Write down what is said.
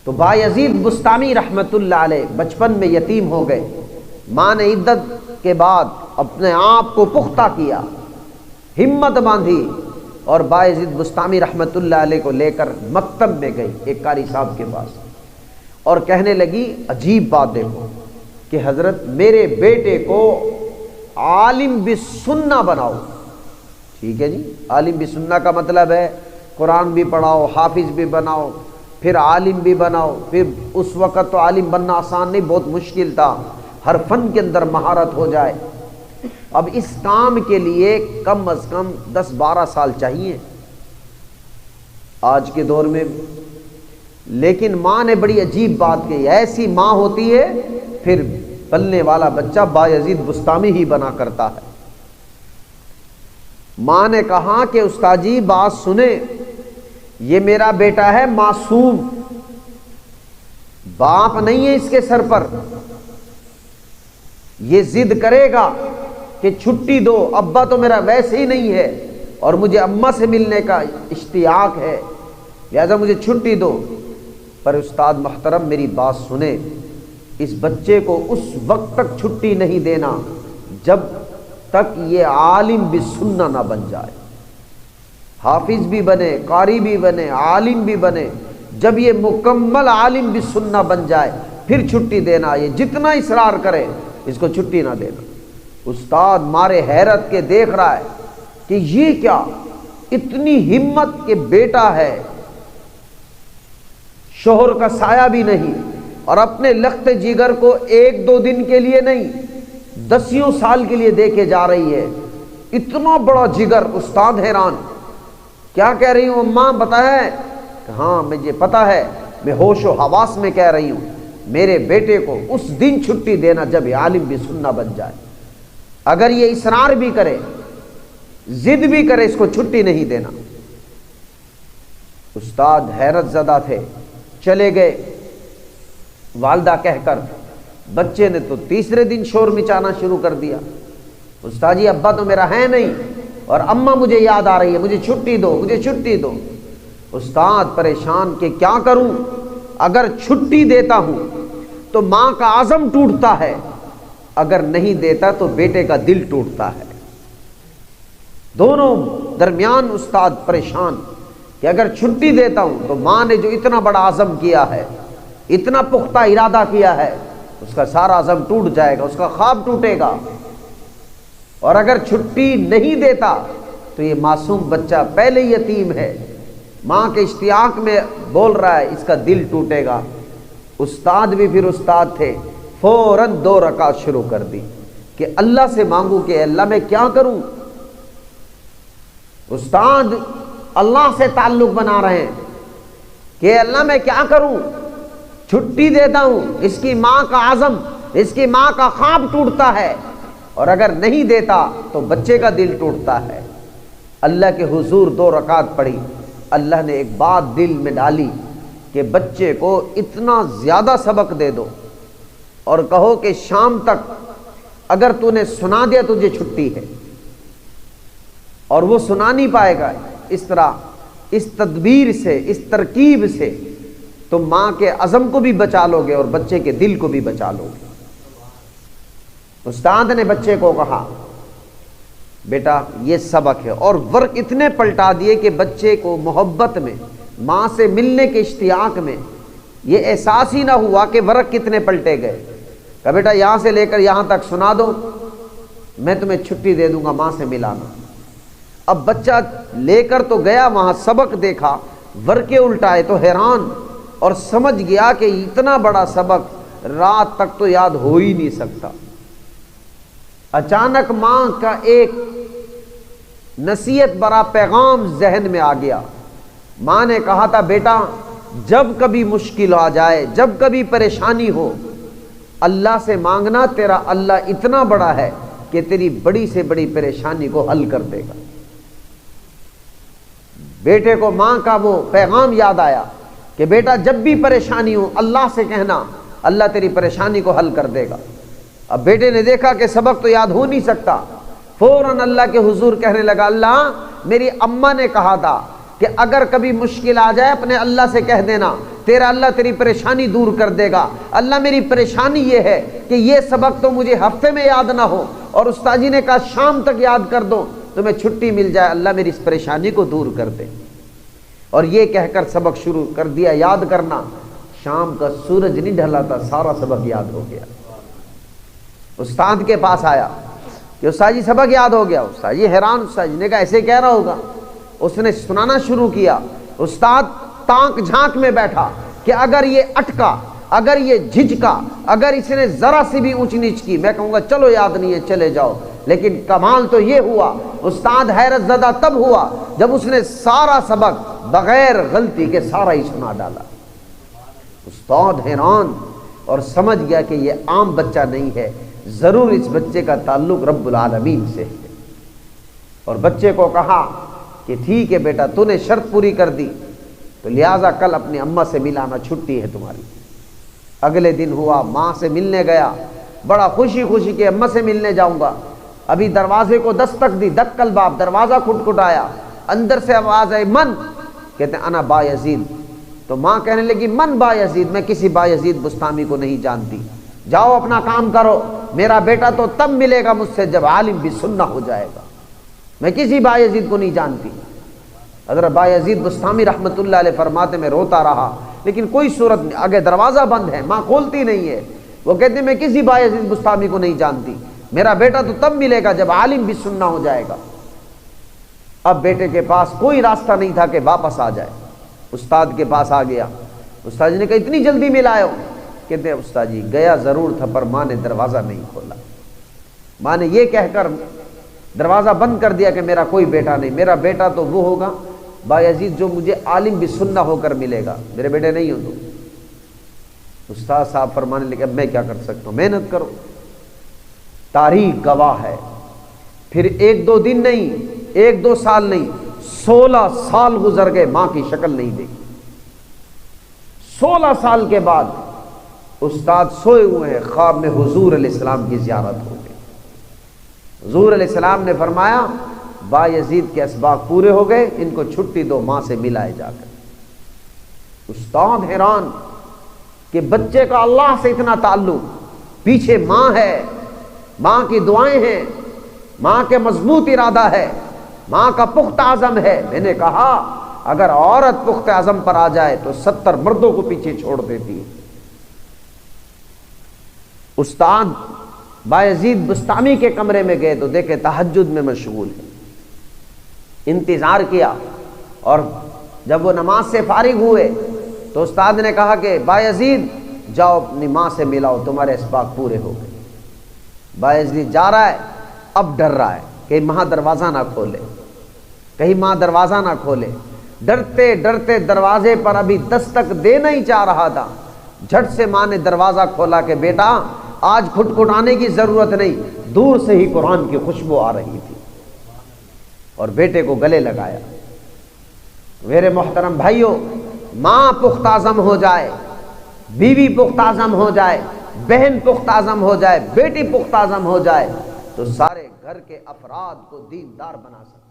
تو بایزید بستامی رحمت اللہ علیہ بچپن میں یتیم ہو گئے. ماں نے عدت کے بعد اپنے آپ کو پختہ کیا، ہمت باندھی، اور بایزید بستامی رحمت اللہ علیہ کو لے کر مکتب میں گئی ایک قاری صاحب کے پاس، اور کہنے لگی عجیب بات دیکھو کہ حضرت میرے بیٹے کو عالم بالسنہ بناؤ. ٹھیک ہے جی، عالم بالسنہ کا مطلب ہے قرآن بھی پڑھاؤ، حافظ بھی بناؤ، پھر عالم بھی بناؤ. پھر اس وقت تو عالم بننا آسان نہیں، بہت مشکل تھا، ہر فن کے اندر مہارت ہو جائے. اب اس کام کے لیے کم از کم 10-12 سال چاہیے آج کے دور میں. لیکن ماں نے بڑی عجیب بات کی، ایسی ماں ہوتی ہے پھر پلنے والا بچہ بایزید بستامی ہی بنا کرتا ہے. ماں نے کہا کہ استاد جی بات سنیں، یہ میرا بیٹا ہے معصوم، باپ نہیں ہے اس کے سر پر، یہ ضد کرے گا کہ چھٹی دو، ابا تو میرا ویسے ہی نہیں ہے اور مجھے اماں سے ملنے کا اشتیاق ہے، لہذا مجھے چھٹی دو. پر استاد محترم میری بات سنیں، اس بچے کو اس وقت تک چھٹی نہیں دینا جب تک یہ عالم بالسنہ نہ بن جائے. حافظ بھی بنے، قاری بھی بنے، عالم بھی بنے، جب یہ مکمل عالم بالسنہ بن جائے پھر چھٹی دینا. یہ جتنا اصرار کرے اس کو چھٹی نہ دینا. استاد مارے حیرت کے دیکھ رہا ہے کہ یہ کیا، اتنی ہمت کہ بیٹا ہے، شوہر کا سایہ بھی نہیں، اور اپنے لخت جگر کو 1-2 دن کے لیے نہیں 10 سال کے لیے دے کے جا رہی ہے. اتنا بڑا جگر. استاد حیران، کیا کہہ رہی ہوں اماں بتائیں؟ کہ ہاں مجھے پتا ہے، میں ہوش و حواس میں کہہ رہی ہوں، میرے بیٹے کو اس دن چھٹی دینا جب یہ عالم بالسنہ بن جائے. اگر یہ اصرار بھی کرے، ضد بھی کرے، اس کو چھٹی نہیں دینا. استاد حیرت زدہ تھے، چلے گئے. والدہ کہہ کر بچے نے تو تیسرے دن شور مچانا شروع کر دیا، استاد جی ابا تو میرا ہے نہیں اور اماں مجھے یاد آ رہی ہے، مجھے چھٹی دو، مجھے چھٹی دو. استاد پریشان کہ کیا کروں، اگر چھٹی دیتا ہوں تو ماں کا عزم ٹوٹتا ہے، اگر نہیں دیتا تو بیٹے کا دل ٹوٹتا ہے. دونوں درمیان استاد پریشان کہ اگر چھٹی دیتا ہوں تو ماں نے جو اتنا بڑا عزم کیا ہے، اتنا پختہ ارادہ کیا ہے، اس کا سارا عزم ٹوٹ جائے گا، اس کا خواب ٹوٹے گا. اور اگر چھٹی نہیں دیتا تو یہ معصوم بچہ پہلے یتیم ہے، ماں کے اشتیاق میں بول رہا ہے، اس کا دل ٹوٹے گا. استاد بھی پھر استاد تھے، فوراً 2 رکعت شروع کر دی کہ اللہ سے مانگوں کہ اللہ میں کیا کروں. استاد اللہ سے تعلق بنا رہے ہیں کہ اللہ میں کیا کروں، چھٹی دیتا ہوں، اس کی ماں کا عزم، اس کی ماں کا خواب ٹوٹتا ہے، اور اگر نہیں دیتا تو بچے کا دل ٹوٹتا ہے. اللہ کے حضور 2 رکعت پڑھی. اللہ نے ایک بات دل میں ڈالی کہ بچے کو اتنا زیادہ سبق دے دو اور کہو کہ شام تک اگر تو نے سنا دیا تجھے چھٹی ہے، اور وہ سنا نہیں پائے گا. اس طرح اس تدبیر سے، اس ترکیب سے تم ماں کے عزم کو بھی بچا لو گے اور بچے کے دل کو بھی بچا لو گے. استاد نے بچے کو کہا بیٹا یہ سبق ہے، اور ورق اتنے پلٹا دیے کہ بچے کو محبت میں، ماں سے ملنے کے اشتیاق میں یہ احساس ہی نہ ہوا کہ ورق کتنے پلٹے گئے. کہا بیٹا یہاں سے لے کر یہاں تک سنا دو، میں تمہیں چھٹی دے دوں گا ماں سے ملانا. اب بچہ لے کر تو گیا، وہاں سبق دیکھا، ورقے الٹائے تو حیران، اور سمجھ گیا کہ اتنا بڑا سبق رات تک تو یاد ہو ہی نہیں سکتا. اچانک ماں کا ایک نصیحت برا پیغام ذہن میں آ گیا. ماں نے کہا تھا بیٹا جب کبھی مشکل آ جائے، جب کبھی پریشانی ہو، اللہ سے مانگنا، تیرا اللہ اتنا بڑا ہے کہ تیری بڑی سے بڑی پریشانی کو حل کر دے گا. بیٹے کو ماں کا وہ پیغام یاد آیا کہ بیٹا جب بھی پریشانی ہو اللہ سے کہنا، اللہ تیری پریشانی کو حل کر دے گا. اب بیٹے نے دیکھا کہ سبق تو یاد ہو نہیں سکتا، فوراً اللہ کے حضور کہنے لگا اللہ میری اماں نے کہا تھا کہ اگر کبھی مشکل آ جائے اپنے اللہ سے کہہ دینا تیرا اللہ تیری پریشانی دور کر دے گا۔ اللہ میری پریشانی یہ ہے کہ یہ سبق تو مجھے ہفتے میں یاد نہ ہو، اور استاد جی نے کہا شام تک یاد کر دو، تمہیں چھٹی مل جائے، اللہ میری اس پریشانی کو دور کر دے۔ اور یہ کہہ کر سبق شروع کر دیا یاد کرنا۔ شام کا سورج نہیں ڈھلا تھا، سارا سبق یاد ہو گیا۔ استاد کے پاس آیا کہ استاد جی سبق یاد ہو گیا۔ استاد جی حیران، استاد جی نے کہا ایسے کہہ رہا ہوگا۔ اس نے سنانا شروع کیا۔ استاد تانک جھانک میں بیٹھا کہ اگر یہ اٹکا، اگر یہ جھجکا، اگر اس نے ذرا سی بھی اونچ نیچ کی، میں کہوں گا چلو یاد نہیں ہے چلے جاؤ۔ لیکن کمال تو یہ ہوا، استاد حیرت زدہ تب ہوا جب اس نے سارا سبق بغیر غلطی کے سارا ہی سنا ڈالا۔ استاد حیران اور سمجھ گیا کہ یہ عام بچہ نہیں ہے، ضرور اس بچے کا تعلق رب العالمین سے ہے۔ اور بچے کو کہا کہ ٹھیک ہے بیٹا، تو نے شرط پوری کر دی تو لہٰذا کل اپنی اماں سے ملانا، چھٹی ہے تمہاری۔ اگلے دن ہوا، ماں سے ملنے گیا، بڑا خوشی خوشی کہ اماں سے ملنے جاؤں گا۔ ابھی دروازے کو دستک دی، دق الباب، دروازہ کھٹکھٹایا، اندر سے آواز آئی من، کہتے ہیں انا با یزید۔ تو ماں کہنے لگی من با یزید، میں کسی با یزید بستامی کو نہیں جانتی، جاؤ اپنا کام کرو، میرا بیٹا تو تب ملے گا مجھ سے جب عالم بھی سننا ہو جائے گا، میں کسی با یزید کو نہیں جانتی۔ حضرت با یزید بستامی رحمت اللہ علیہ فرماتے میں روتا رہا، لیکن کوئی صورت نہیں، آگے دروازہ بند ہے، ماں کھولتی نہیں ہے۔ وہ کہتے ہیں میں کسی با یزید بستامی کو نہیں جانتی، میرا بیٹا تو تب ملے گا جب عالم بھی سننا ہو جائے گا۔ اب بیٹے کے پاس کوئی راستہ نہیں تھا کہ واپس آ جائے، استاد کے پاس آ گیا۔ استاد جی نے کہا اتنی جلدی مل آئے ہو؟ کہتے ہیں استاد جی گیا ضرور تھا پر ماں نے دروازہ نہیں کھولا۔ ماں نے یہ کہہ کر دروازہ بند کر دیا کہ میرا کوئی بیٹا نہیں، میرا بیٹا تو وہ ہوگا با یزید جو مجھے عالم بھی سننا ہو کر ملے گا، میرے بیٹے نہیں ہو تو۔ استاد صاحب فرمانے لگے اب میں کیا کر سکتا ہوں، محنت کرو، تاریخ گواہ ہے۔ پھر ایک دو دن نہیں، ایک دو سال نہیں، 16 سال گزر گئے، ماں کی شکل نہیں دیکھی۔ 16 سال کے بعد استاد سوئے ہوئے ہیں، خواب میں حضور علیہ السلام کی زیارت ہو گئی۔ حضور علیہ السلام نے فرمایا با یزید کے اسباق پورے ہو گئے، ان کو چھٹی دو، ماں سے ملائے جا کر۔ استاد حیران کہ بچے کا اللہ سے اتنا تعلق، پیچھے ماں ہے، ماں کی دعائیں ہیں، ماں کے مضبوط ارادہ ہے، ماں کا پختہ عزم ہے۔ میں نے کہا اگر عورت پختہ عزم پر آ جائے تو 70 مردوں کو پیچھے چھوڑ دیتی ہے۔ استاد بایزید بستامی کے کمرے میں گئے تو دیکھے تہجد میں مشغول ہے، انتظار کیا، اور جب وہ نماز سے فارغ ہوئے تو استاد نے کہا کہ بایزید جاؤ اپنی ماں سے ملاؤ، تمہارے اسباق پورے ہو گئے۔ بایزید جا رہا ہے، اب ڈر رہا ہے کہ ماں دروازہ نہ کھولے، کہیں ماں دروازہ نہ کھولے۔ ڈرتے ڈرتے دروازے پر ابھی دستک دینا ہی چاہ رہا تھا، جھٹ سے ماں نے دروازہ کھولا کہ بیٹا آج کھٹکھٹانے کی ضرورت نہیں، دور سے ہی قرآن کی خوشبو آ رہی تھی، اور بیٹے کو گلے لگایا۔ میرے محترم بھائیوں، ماں پختہ عزم ہو جائے، بیوی پختہ عزم ہو جائے، بہن پختہ عزم ہو جائے، بیٹی پختہ عزم ہو جائے تو سارے گھر کے افراد کو دیندار بنا سکتے۔